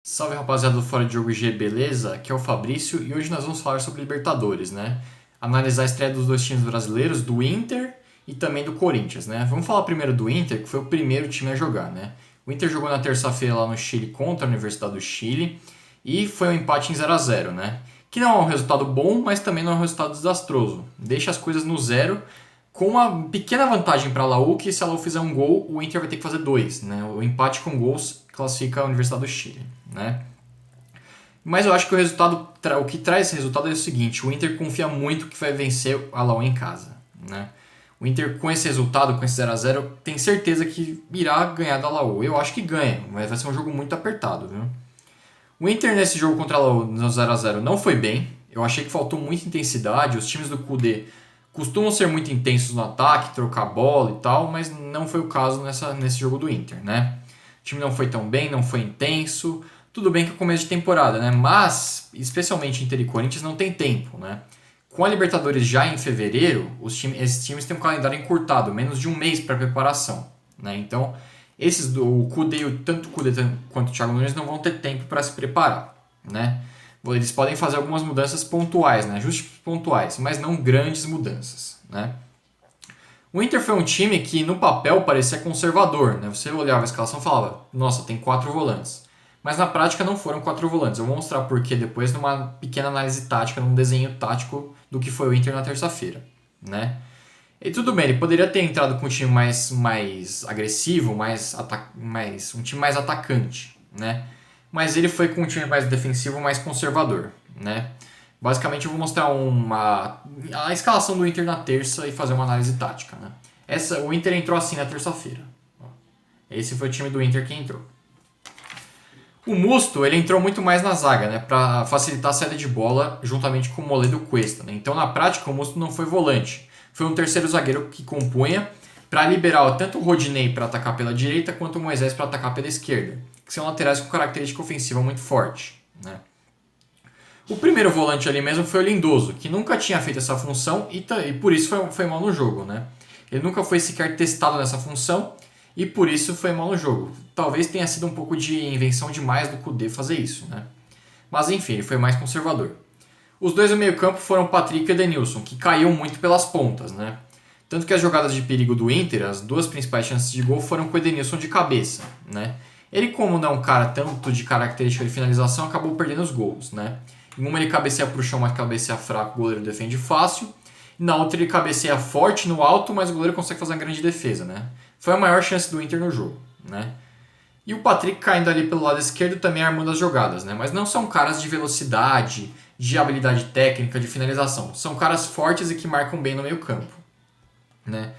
Salve rapaziada do Fora de Jogo G, beleza? Aqui é o Fabrício e hoje nós vamos falar sobre Libertadores, né? Analisar a estreia dos dois times brasileiros, do Inter e também do Corinthians, né? Vamos falar primeiro do Inter, que foi o primeiro time a jogar, né? O Inter jogou na terça-feira lá no Chile contra a Universidade do Chile e foi um empate em 0 a 0, né? Que não é um resultado bom, mas também não é um resultado desastroso. Deixa as coisas no zero, com uma pequena vantagem para a Laú, que se a Laú fizer um gol, o Inter vai ter que fazer dois, né? O empate com gols classifica a Universidade do Chile, né? Mas eu acho que o que traz esse resultado é o seguinte: o Inter confia muito que vai vencer a Laú em casa, né? O Inter com esse resultado, com esse 0 a 0, tem certeza que irá ganhar da Laú. Eu acho que ganha, mas vai ser um jogo muito apertado, viu? O Inter nesse jogo contra a Laú, no 0 a 0, não foi bem. Eu achei que faltou muita intensidade. Os times do Kudê costumam ser muito intensos no ataque, trocar bola e tal, mas não foi o caso nesse jogo do Inter, né? O time não foi tão bem, não foi intenso. Tudo bem que é começo de temporada, né? Mas, especialmente Inter e Corinthians, não tem tempo, né? Com a Libertadores já em fevereiro, esses times têm um calendário encurtado, menos de um mês para preparação, né? Então, o Kudê, tanto o Kudê quanto o Thiago Nunes não vão ter tempo para se preparar, né? Eles podem fazer algumas mudanças pontuais, né? Ajustes pontuais, mas não grandes mudanças, né? O Inter foi um time que no papel parecia conservador, né? Você olhava a escalação e falava, nossa, tem 4 volantes. Mas na prática não foram 4 volantes. Eu vou mostrar porquê depois numa pequena análise tática, num desenho tático do que foi o Inter na terça-feira, né? E tudo bem, ele poderia ter entrado com um time mais agressivo, um time mais atacante, né? Mas ele foi com um time mais defensivo, mais conservador, né? Basicamente eu vou mostrar a escalação do Inter na terça e fazer uma análise tática, né? O Inter entrou assim na terça-feira. Esse foi o time do Inter que entrou. O Musto, ele entrou muito mais na zaga, né, para facilitar a saída de bola juntamente com o Moledo Cuesta, né? Então, na prática, o Musto não foi volante. Foi um terceiro zagueiro que compunha para liberar tanto o Rodinei para atacar pela direita quanto o Moisés para atacar pela esquerda, que são laterais com característica ofensiva muito forte, né? O primeiro volante ali mesmo foi o Lindoso, que nunca tinha feito essa função e por isso foi mal no jogo, né? Ele nunca foi sequer testado nessa função e por isso foi mal no jogo. Talvez tenha sido um pouco de invenção demais do Kudê fazer isso, né? Mas enfim, ele foi mais conservador. Os dois do meio campo foram o Patrick e o Edenilson, que caíam muito pelas pontas, né? Tanto que as jogadas de perigo do Inter, as duas principais chances de gol foram com o Edenilson de cabeça, né? Ele, como não é um cara tanto de característica de finalização, acabou perdendo os gols, né? Em uma ele cabeceia pro chão, mas cabeceia fraco, o goleiro defende fácil. E na outra ele cabeceia forte no alto, mas o goleiro consegue fazer uma grande defesa, né? Foi a maior chance do Inter no jogo, né? E o Patrick caindo ali pelo lado esquerdo também armando as jogadas, né? Mas não são caras de velocidade, de habilidade técnica, de finalização. São caras fortes e que marcam bem no meio campo, né?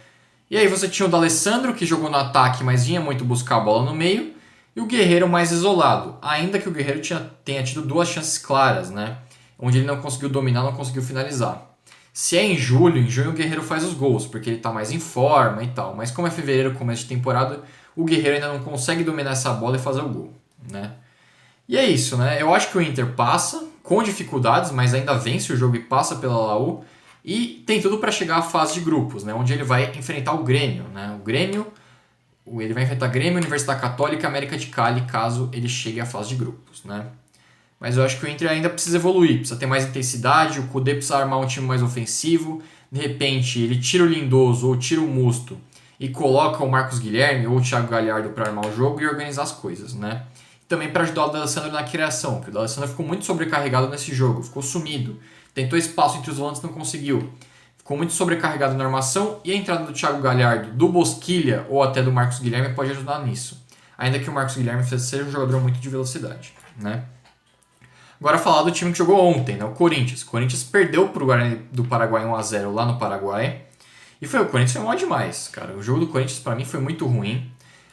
E aí você tinha o D'Alessandro, que jogou no ataque, mas vinha muito buscar a bola no meio, e o Guerreiro mais isolado, ainda que o Guerreiro tenha tido duas chances claras, né? Onde ele não conseguiu dominar, não conseguiu finalizar. Se é em junho o Guerreiro faz os gols, porque ele está mais em forma e tal. Mas como é fevereiro, começo de temporada, o Guerreiro ainda não consegue dominar essa bola e fazer o gol, né? E é isso, né? Eu acho que o Inter passa, com dificuldades, mas ainda vence o jogo e passa pela Laú. E tem tudo para chegar à fase de grupos, né? Onde ele vai enfrentar o Grêmio, né? Ele vai enfrentar Grêmio, Universidade Católica e América de Cali, caso ele chegue à fase de grupos, né? Mas eu acho que o Inter ainda precisa evoluir, precisa ter mais intensidade, o Kudê precisa armar um time mais ofensivo. De repente, ele tira o Lindoso ou tira o Musto e coloca o Marcos Guilherme ou o Thiago Galhardo para armar o jogo e organizar as coisas, né? Também para ajudar o D'Alessandro na criação, porque o D'Alessandro ficou muito sobrecarregado nesse jogo, ficou sumido. Tentou espaço entre os volantes, não conseguiu. Ficou muito sobrecarregado na armação e a entrada do Thiago Galhardo, do Bosquilha ou até do Marcos Guilherme pode ajudar nisso. Ainda que o Marcos Guilherme seja um jogador muito de velocidade, né? Agora falar do time que jogou ontem, né? O Corinthians. O Corinthians perdeu pro Guarani do Paraguai 1 a 0 lá no Paraguai. E o Corinthians foi mal demais, cara. O jogo do Corinthians para mim foi muito ruim.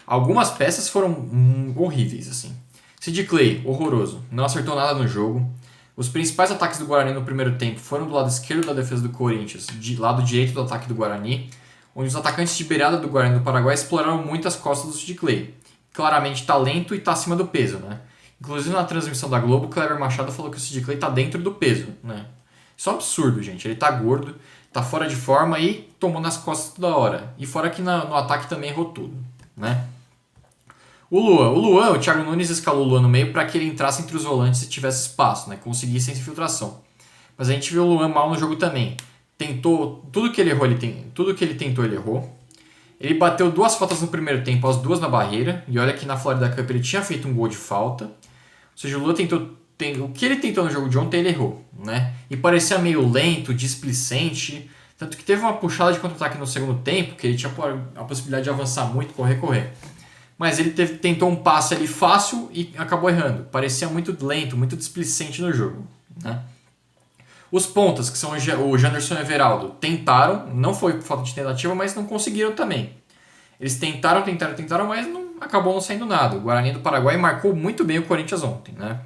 Algumas peças foram horríveis, assim. Sid Clay, horroroso. Não acertou nada no jogo. Os principais ataques do Guarani no primeiro tempo foram do lado esquerdo da defesa do Corinthians, de lado direito do ataque do Guarani, onde os atacantes de beirada do Guarani do Paraguai exploraram muito as costas do Sid Clay. Claramente talento e tá acima do peso, né? Inclusive na transmissão da Globo, o Kleber Machado falou que o Sid Clay tá dentro do peso, né? Isso é um absurdo, gente. Ele tá gordo, tá fora de forma e tomou nas costas toda hora. E fora que no ataque também errou tudo, né? O Thiago Nunes escalou o Luan no meio para que ele entrasse entre os volantes e tivesse espaço, né? Conseguisse essa infiltração. Mas a gente viu o Luan mal no jogo também. Tentou, tudo que ele errou, tudo que ele tentou, ele errou. Ele bateu 2 faltas no primeiro tempo, as 2 na barreira. E olha que na Florida Cup ele tinha feito um gol de falta. Ou seja, o Luan o que ele tentou no jogo de ontem, ele errou, né? E parecia meio lento, displicente. Tanto que teve uma puxada de contra-ataque no segundo tempo, que ele tinha a possibilidade de avançar muito, correr. Mas ele tentou um passe ali fácil e acabou errando. Parecia muito lento, muito displicente no jogo, né? Os pontas, que são o Janderson e o Everaldo, tentaram, não foi por falta de tentativa, mas não conseguiram também. Eles tentaram, mas acabou não saindo nada. O Guarani do Paraguai marcou muito bem o Corinthians ontem, né?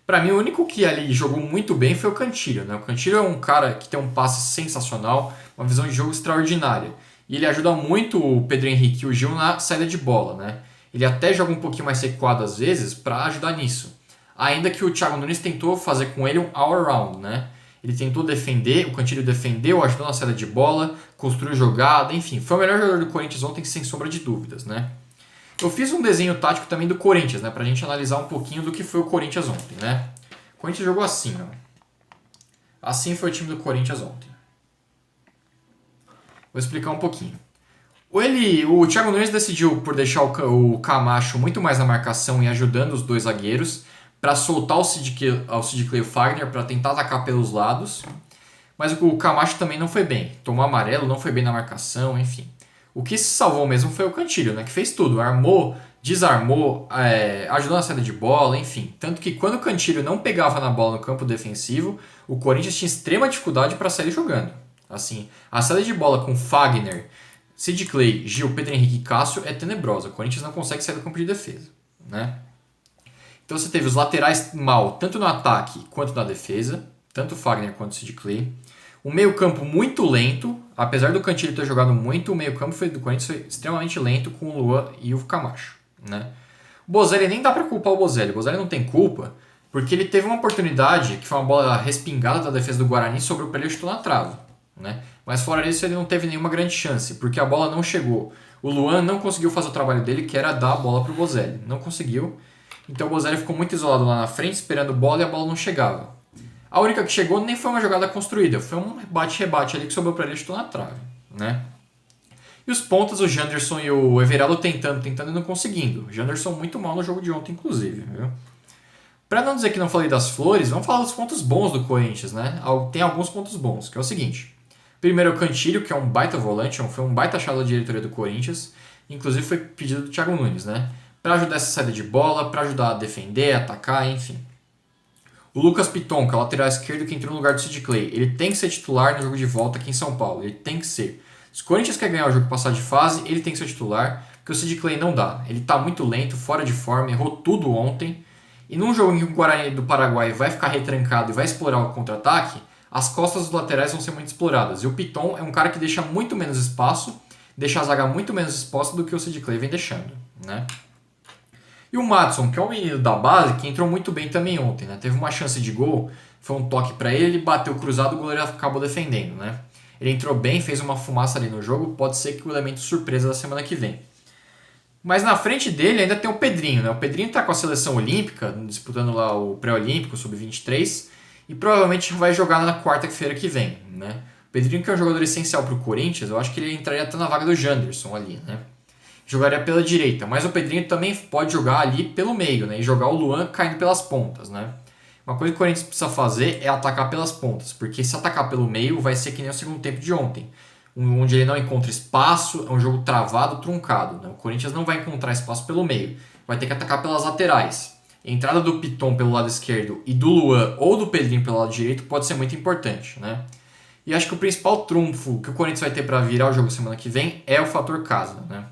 Pra mim, o único que ali jogou muito bem foi o Cantillo, né? O Cantillo é um cara que tem um passe sensacional, uma visão de jogo extraordinária. E ele ajuda muito o Pedro Henrique e o Gil na saída de bola, né? Ele até joga um pouquinho mais recuado às vezes para ajudar nisso. Ainda que o Thiago Nunes tentou fazer com ele um all-around, né? Ele tentou defender, o Cantillo defendeu, ajudou na saída de bola, construiu jogada, enfim. Foi o melhor jogador do Corinthians ontem, sem sombra de dúvidas, né? Eu fiz um desenho tático também do Corinthians, né? Pra gente analisar um pouquinho do que foi o Corinthians ontem, né? O Corinthians jogou assim, ó. Assim foi o time do Corinthians ontem. Vou explicar um pouquinho. O Thiago Nunes decidiu por deixar o Camacho muito mais na marcação e ajudando os 2 zagueiros para soltar o Sid Clay e o Fagner para tentar atacar pelos lados. Mas o Camacho também não foi bem. Tomou amarelo, não foi bem na marcação, enfim. O que se salvou mesmo foi o Cantillo, né? Que fez tudo. Armou, desarmou, ajudou na saída de bola, enfim. Tanto que quando o Cantillo não pegava na bola no campo defensivo, o Corinthians tinha extrema dificuldade para sair jogando. Assim, a saída de bola com Fagner, Sid Clay, Gil, Pedro Henrique e Cássio é tenebrosa. O Corinthians não consegue sair do campo de defesa, né? Então você teve os laterais mal, tanto no ataque quanto na defesa, tanto o Fagner quanto o Sid Clay. Um meio-campo muito lento, apesar do Cantillo ter jogado muito, o meio-campo do Corinthians foi extremamente lento com o Luan e o Camacho, né? O Bozelli, nem dá para culpar o Bozelli não tem culpa, porque ele teve uma oportunidade, que foi uma bola respingada da defesa do Guarani, sobrou para ele e chutou na trave, né? Mas fora isso ele não teve nenhuma grande chance, porque a bola não chegou. O Luan não conseguiu fazer o trabalho dele, que era dar a bola para o Bozelli, não conseguiu. Então o Bozelli ficou muito isolado lá na frente, esperando bola e a bola não chegava. A única que chegou nem foi uma jogada construída, foi um bate-rebate ali que sobrou para ele e chutou na trave, né? E os pontas, o Janderson e o Everaldo tentando e não conseguindo. O Janderson muito mal no jogo de ontem, inclusive, viu? Pra não dizer que não falei das flores, vamos falar dos pontos bons do Corinthians, né? Tem alguns pontos bons, que é o seguinte. Primeiro é o Cantillo, que é um baita volante, foi um baita achado da diretoria do Corinthians. Inclusive foi pedido do Thiago Nunes, né? Pra ajudar essa saída de bola, pra ajudar a defender, atacar, enfim. O Lucas Piton, que é o lateral esquerdo que entrou no lugar do Sid Clay, ele tem que ser titular no jogo de volta aqui em São Paulo. Ele tem que ser. Se o Corinthians quer ganhar o jogo e passar de fase, ele tem que ser titular, porque o Sid Clay não dá. Ele tá muito lento, fora de forma, errou tudo ontem. E num jogo em que o Guarani do Paraguai vai ficar retrancado e vai explorar o contra-ataque, as costas dos laterais vão ser muito exploradas. E o Piton é um cara que deixa muito menos espaço, deixa a zaga muito menos exposta do que o Sid Clay vem deixando, né? E o Madison, que é um menino da base, que entrou muito bem também ontem, né? Teve uma chance de gol, foi um toque para ele, bateu cruzado, o goleiro acabou defendendo, né? Ele entrou bem, fez uma fumaça ali no jogo, pode ser que o elemento surpresa da semana que vem. Mas na frente dele ainda tem o Pedrinho, né? O Pedrinho tá com a seleção olímpica, disputando lá o pré-olímpico, sub-23, e provavelmente vai jogar na quarta-feira que vem, né? O Pedrinho, que é um jogador essencial pro Corinthians, eu acho que ele entraria até na vaga do Janderson ali, né? Jogaria pela direita, mas o Pedrinho também pode jogar ali pelo meio, né? E jogar o Luan caindo pelas pontas, né? Uma coisa que o Corinthians precisa fazer é atacar pelas pontas, porque se atacar pelo meio vai ser que nem o segundo tempo de ontem, onde ele não encontra espaço, é um jogo travado, truncado, né? O Corinthians não vai encontrar espaço pelo meio, vai ter que atacar pelas laterais. A entrada do Piton pelo lado esquerdo e do Luan ou do Pedrinho pelo lado direito pode ser muito importante, né? E acho que o principal trunfo que o Corinthians vai ter para virar o jogo semana que vem é o fator casa, né?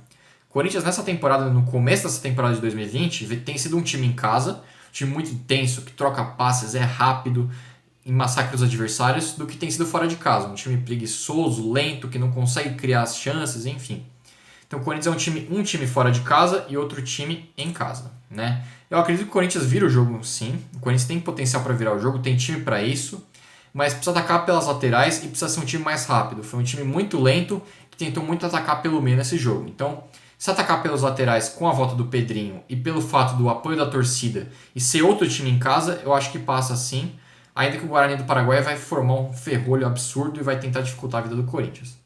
O Corinthians nessa temporada, no começo dessa temporada de 2020, tem sido um time em casa, um time muito intenso, que troca passes, é rápido, e massacra os adversários, do que tem sido fora de casa. Um time preguiçoso, lento, que não consegue criar as chances, enfim. Então o Corinthians é um time fora de casa e outro time em casa, né? Eu acredito que o Corinthians vira o jogo, sim. O Corinthians tem potencial para virar o jogo, tem time para isso, mas precisa atacar pelas laterais e precisa ser um time mais rápido. Foi um time muito lento que tentou muito atacar pelo meio nesse jogo. Então, Se atacar pelos laterais com a volta do Pedrinho e pelo fato do apoio da torcida e ser outro time em casa, eu acho que passa sim. Ainda que o Guarani do Paraguai vai formar um ferrolho absurdo e vai tentar dificultar a vida do Corinthians.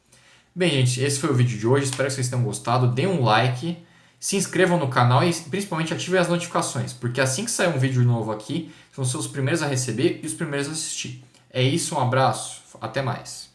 Bem, gente, esse foi o vídeo de hoje. Espero que vocês tenham gostado. Deem um like, se inscrevam no canal e principalmente ativem as notificações, porque assim que sair um vídeo novo aqui, vão ser os primeiros a receber e os primeiros a assistir. É isso, um abraço, até mais.